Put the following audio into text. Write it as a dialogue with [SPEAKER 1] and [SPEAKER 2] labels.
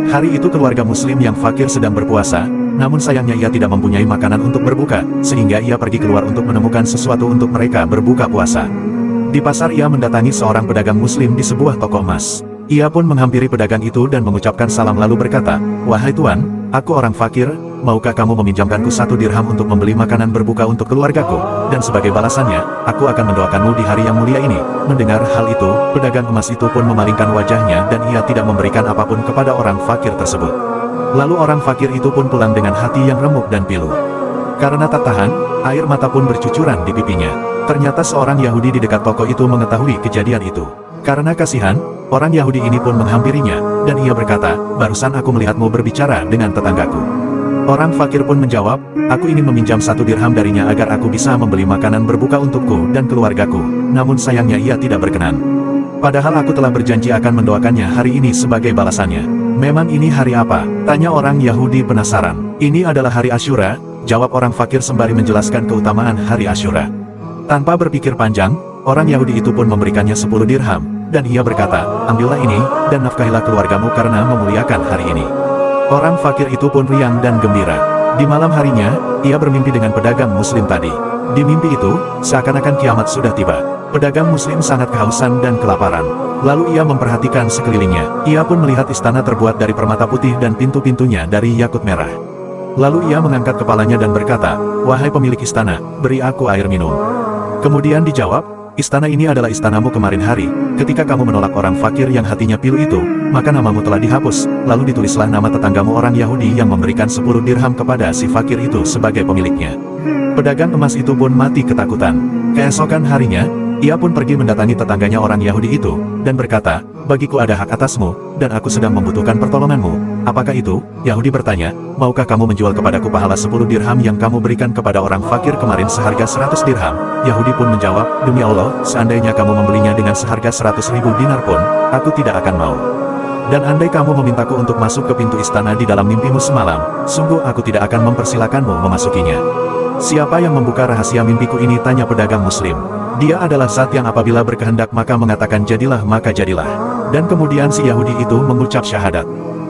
[SPEAKER 1] Hari itu keluarga muslim yang fakir sedang berpuasa, namun sayangnya ia tidak mempunyai makanan untuk berbuka, sehingga ia pergi keluar untuk menemukan sesuatu untuk mereka berbuka puasa. Di pasar ia mendatangi seorang pedagang muslim di sebuah toko emas. Ia pun menghampiri pedagang itu dan mengucapkan salam lalu berkata, "Wahai tuan, aku orang fakir, maukah kamu meminjamkanku 1 dirham untuk membeli makanan berbuka untuk keluargaku? Dan sebagai balasannya, aku akan mendoakanmu di hari yang mulia ini." Mendengar hal itu, pedagang emas itu pun memalingkan wajahnya dan ia tidak memberikan apapun kepada orang fakir tersebut. Lalu orang fakir itu pun pulang dengan hati yang remuk dan pilu. Karena tak tahan, air mata pun bercucuran di pipinya. Ternyata seorang Yahudi di dekat toko itu mengetahui kejadian itu. Karena kasihan, orang Yahudi ini pun menghampirinya, dan ia berkata, "Barusan aku melihatmu berbicara dengan tetanggaku." Orang fakir pun menjawab, "Aku ingin meminjam 1 dirham darinya agar aku bisa membeli makanan berbuka untukku dan keluargaku, namun sayangnya ia tidak berkenan. Padahal aku telah berjanji akan mendoakannya hari ini sebagai balasannya." "Memang ini hari apa?" tanya orang Yahudi penasaran. "Ini adalah hari Asyura," jawab orang fakir sembari menjelaskan keutamaan hari Asyura. Tanpa berpikir panjang, orang Yahudi itu pun memberikannya 10 dirham, dan ia berkata, "Ambillah ini, dan nafkahilah keluargamu karena memuliakan hari ini." Orang fakir itu pun riang dan gembira. Di malam harinya, ia bermimpi dengan pedagang muslim tadi. Di mimpi itu, seakan-akan kiamat sudah tiba. Pedagang muslim sangat kehausan dan kelaparan. Lalu ia memperhatikan sekelilingnya. Ia pun melihat istana terbuat dari permata putih dan pintu-pintunya dari yakut merah. Lalu ia mengangkat kepalanya dan berkata, "Wahai pemilik istana, beri aku air minum." Kemudian dijawab, "Istana ini adalah istanamu kemarin hari. Ketika kamu menolak orang fakir yang hatinya pilu itu, maka namamu telah dihapus. Lalu ditulislah nama tetanggamu orang Yahudi yang memberikan 10 dirham kepada si fakir itu sebagai pemiliknya." Pedagang emas itu pun mati ketakutan. Keesokan harinya, ia pun pergi mendatangi tetangganya orang Yahudi itu, dan berkata, "Bagiku ada hak atasmu, dan aku sedang membutuhkan pertolonganmu." "Apakah itu?" Yahudi bertanya, "Maukah kamu menjual kepadaku pahala 10 dirham yang kamu berikan kepada orang fakir kemarin seharga 100 dirham? Yahudi pun menjawab, "Demi Allah, seandainya kamu membelinya dengan seharga 100.000 dinar pun, aku tidak akan mau. Dan andai kamu memintaku untuk masuk ke pintu istana di dalam mimpimu semalam, sungguh aku tidak akan mempersilakanmu memasukinya." "Siapa yang membuka rahasia mimpiku ini?" tanya pedagang muslim. "Dia adalah Zat yang apabila berkehendak maka mengatakan jadilah maka jadilah." Dan kemudian si Yahudi itu mengucap syahadat.